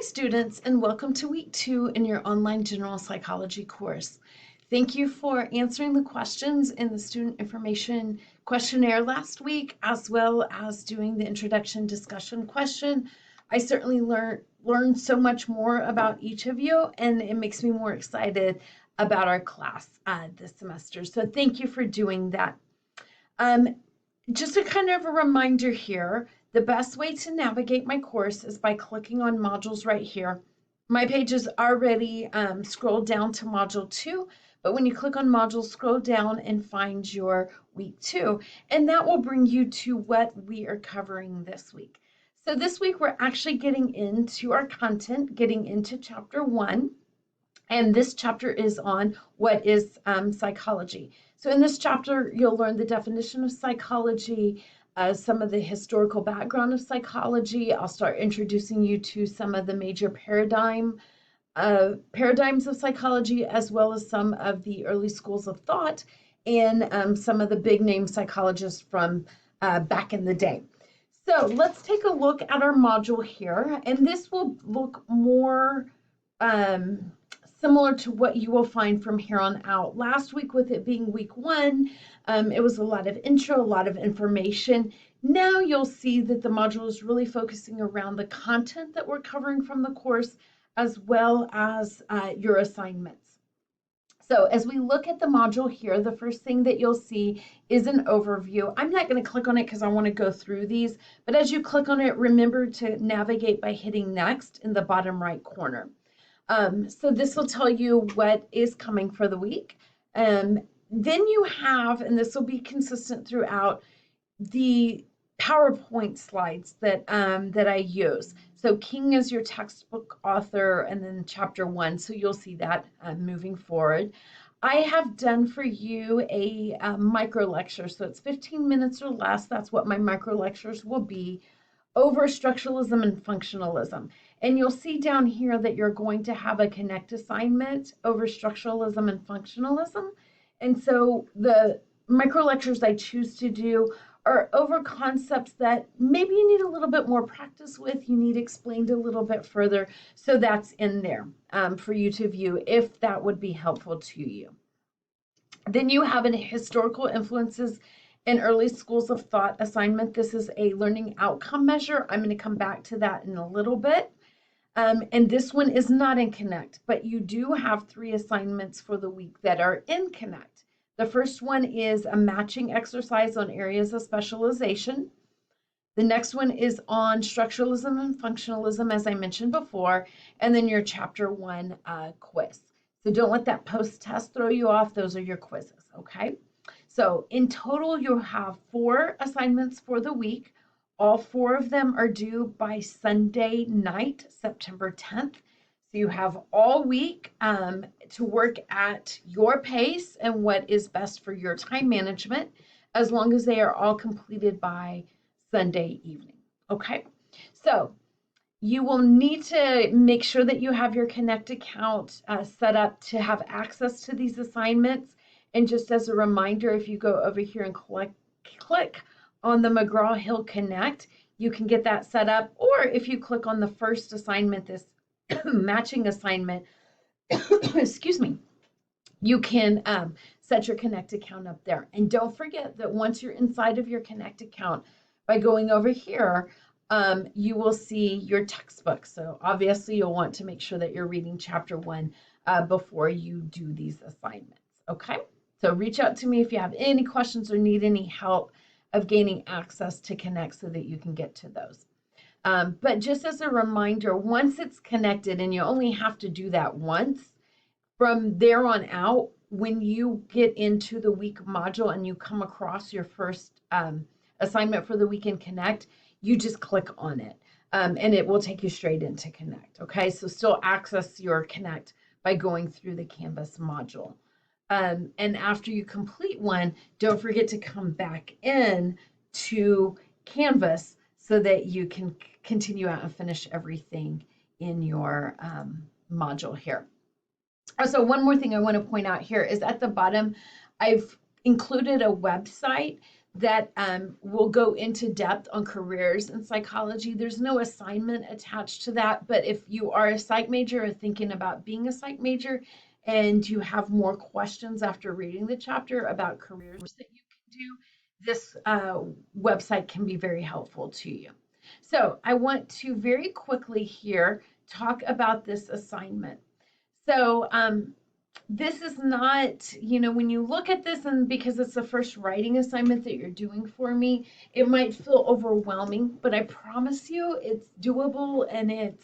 students, and welcome to week 2 in your online general psychology course. Thank you for answering the questions in the student information questionnaire last week, as well as doing the introduction discussion question. I certainly learned so much more about each of you, and it makes me more excited about our class this semester. So thank you for doing that. Just a kind of a reminder here, the best way to navigate my course is by clicking on modules right here. My page is already scrolled down to module 2, but when you click on modules, scroll down and find your week 2, and that will bring you to what we are covering this week. So this week we're actually getting into our content, getting into chapter 1. And this chapter is on what is psychology. So in this chapter, you'll learn the definition of psychology, some of the historical background of psychology. I'll start introducing you to some of the major paradigms of psychology, as well as some of the early schools of thought and some of the big name psychologists from back in the day. So let's take a look at our module here, and this will look more similar to what you will find from here on out. Last week, with it being week 1, it was a lot of intro, a lot of information. Now you'll see that the module is really focusing around the content that we're covering from the course, as well as your assignments. So as we look at the module here, the first thing that you'll see is an overview. I'm not going to click on it because I want to go through these, but as you click on it, remember to navigate by hitting next in the bottom right corner. So this will tell you what is coming for the week. Then you have, and this will be consistent throughout, the PowerPoint slides that I use. So King is your textbook author, and then chapter 1. So you'll see that moving forward. I have done for you a micro lecture. So it's 15 minutes or less. That's what my micro lectures will be over structuralism and functionalism. And you'll see down here that you're going to have a connect assignment over structuralism and functionalism. And so the micro lectures I choose to do are over concepts that maybe you need a little bit more practice with, you need explained a little bit further. So that's in there for you to view if that would be helpful to you. Then you have an historical influences in early schools of thought assignment. This is a learning outcome measure. I'm going to come back to that in a little bit. And this one is not in Connect, but you do have 3 assignments for the week that are in Connect. The first one is a matching exercise on areas of specialization. The next one is on structuralism and functionalism, as I mentioned before, and then your chapter 1 quiz. So don't let that post-test throw you off. Those are your quizzes, okay? So in total, you'll have 4 assignments for the week. All 4 of them are due by Sunday night, September 10th. So you have all week to work at your pace and what is best for your time management, as long as they are all completed by Sunday evening. Okay, so you will need to make sure that you have your Connect account set up to have access to these assignments. And just as a reminder, if you go over here and click on the McGraw-Hill Connect, you can get that set up. Or if you click on the first assignment, this matching assignment, excuse me, you can set your Connect account up there. And don't forget that once you're inside of your Connect account, by going over here, you will see your textbook. So obviously you'll want to make sure that you're reading chapter 1 before you do these assignments. Okay, so reach out to me if you have any questions or need any help of gaining access to Connect so that you can get to those. But just as a reminder, once it's connected, and you only have to do that once, from there on out, when you get into the week module and you come across your first assignment for the week in Connect, you just click on it and it will take you straight into Connect. Okay, so still access your Connect by going through the Canvas module. And after you complete one, don't forget to come back in to Canvas so that you can continue out and finish everything in your module here. So one more thing I want to point out here is at the bottom, I've included a website that will go into depth on careers in psychology. There's no assignment attached to that, but if you are a psych major or thinking about being a psych major and you have more questions after reading the chapter about careers that you can do, this website can be very helpful to you. So I want to very quickly here talk about this assignment. So this is not, when you look at this, and because it's the first writing assignment that you're doing for me, it might feel overwhelming, but I promise you it's doable, and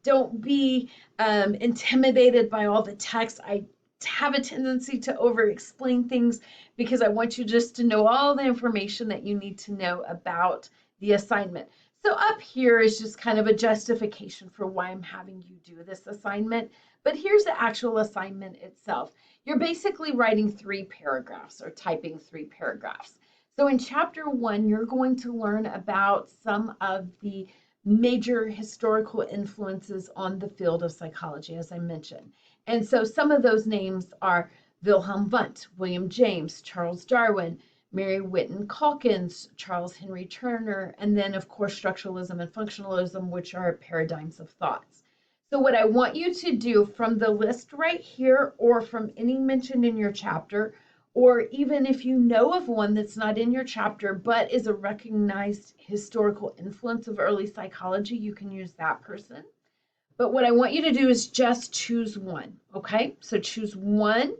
don't be intimidated by all the text. I have a tendency to over explain things because I want you just to know all the information that you need to know about the assignment. So up here is just kind of a justification for why I'm having you do this assignment. But here's the actual assignment itself. You're basically writing 3 paragraphs or typing 3 paragraphs. So in chapter 1, you're going to learn about some of the major historical influences on the field of psychology, as I mentioned. And so some of those names are Wilhelm Wundt, William James, Charles Darwin, Mary Whiton Calkins, Charles Henry Turner, and then, of course, structuralism and functionalism, which are paradigms of thoughts. So what I want you to do from the list right here, or from any mentioned in your chapter, or even if you know of one that's not in your chapter, but is a recognized historical influence of early psychology, you can use that person. But what I want you to do is just choose one, okay? So choose one,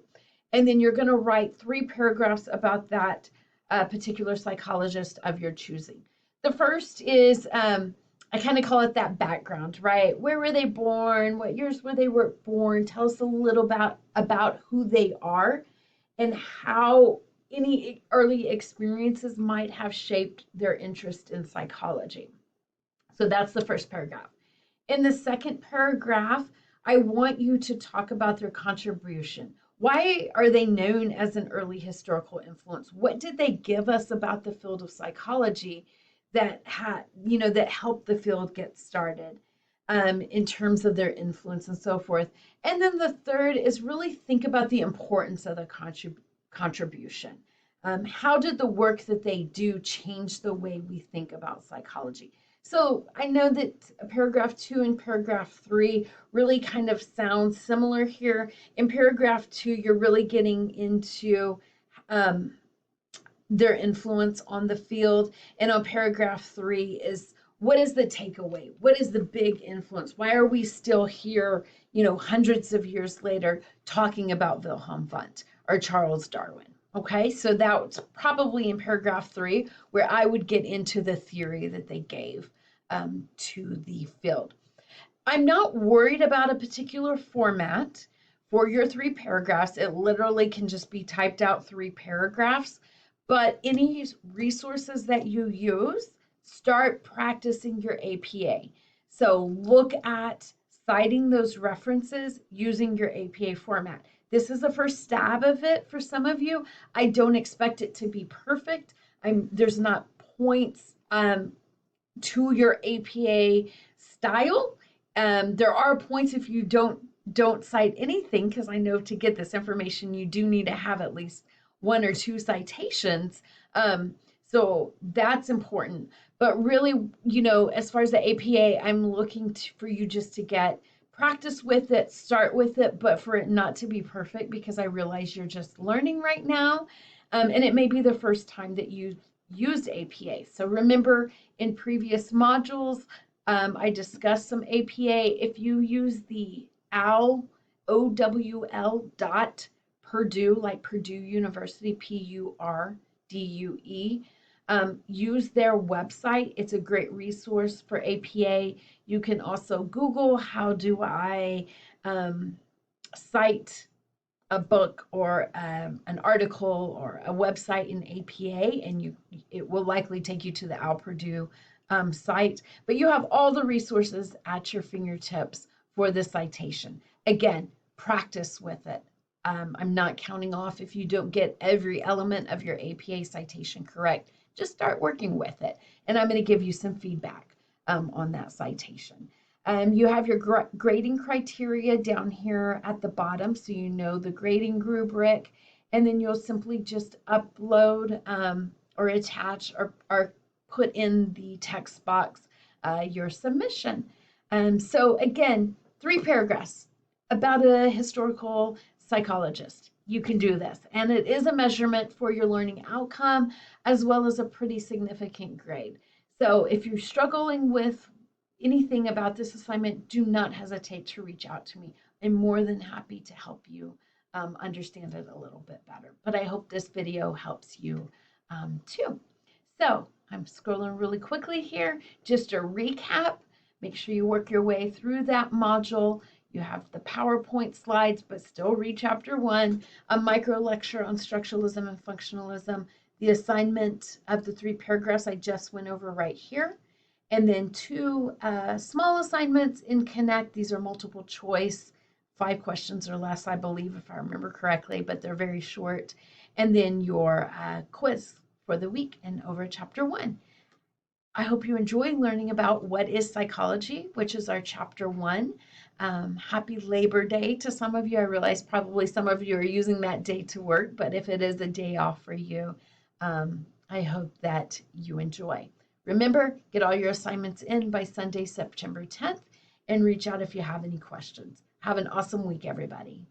and then you're going to write 3 paragraphs about that particular psychologist of your choosing. The first is, I kind of call it that background, right? Where were they born? What years were they born? Tell us a little about who they are and how any early experiences might have shaped their interest in psychology. So that's the first paragraph. In the second paragraph, I want you to talk about their contribution. Why are they known as an early historical influence? What did they give us about the field of psychology that helped the field get started in terms of their influence and so forth? And then the third is really think about the importance of the contribution. How did the work that they do change the way we think about psychology? So I know that paragraph 2 and paragraph 3 really kind of sound similar here. In paragraph 2, you're really getting into their influence on the field. And on paragraph 3 is, what is the takeaway? What is the big influence? Why are we still here, hundreds of years later, talking about Wilhelm Wundt or Charles Darwin? Okay, so that's probably in paragraph 3 where I would get into the theory that they gave to the field. I'm not worried about a particular format for your 3 paragraphs. It literally can just be typed out 3 paragraphs, but any resources that you use, start practicing your APA. So look at citing those references using your APA format. This is the first stab of it for some of you. I don't expect it to be perfect. There's not points to your APA style. There are points if you don't cite anything, because I know to get this information you do need to have at least 1 or 2 citations. So that's important. But really, as far as the APA, I'm looking for you just to get practice with it, start with it, but for it not to be perfect, because I realize you're just learning right now. And it may be the first time that you used APA. So remember, in previous modules, I discussed some APA. If you use the OWL dot Purdue, like Purdue University, PURDUE, use their website. It's a great resource for APA. You can also Google, how do I cite a book or an article or a website in APA, and it will likely take you to the Al Purdue site. But you have all the resources at your fingertips for the citation. Again, practice with it. I'm not counting off if you don't get every element of your APA citation correct. Just start working with it, and I'm going to give you some feedback on that citation. You have your grading criteria down here at the bottom, so you know the grading rubric, and then you'll simply just upload or attach or put in the text box your submission. So again, 3 paragraphs about a historical psychologist. You can do this. And it is a measurement for your learning outcome as well as a pretty significant grade. So if you're struggling with anything about this assignment, do not hesitate to reach out to me. I'm more than happy to help you understand it a little bit better. But I hope this video helps you too. So I'm scrolling really quickly here. Just a recap. Make sure you work your way through that module. You have the PowerPoint slides, but still read chapter 1, a micro lecture on structuralism and functionalism, the assignment of the 3 paragraphs I just went over right here, and then 2 small assignments in Connect. These are multiple choice, 5 questions or less, I believe, if I remember correctly, but they're very short. And then your quiz for the week and over chapter 1. I hope you enjoy learning about what is psychology, which is our chapter 1. Happy Labor Day to some of you. I realize probably some of you are using that day to work, but if it is a day off for you, I hope that you enjoy. Remember, get all your assignments in by Sunday, September 10th, and reach out if you have any questions. Have an awesome week, everybody.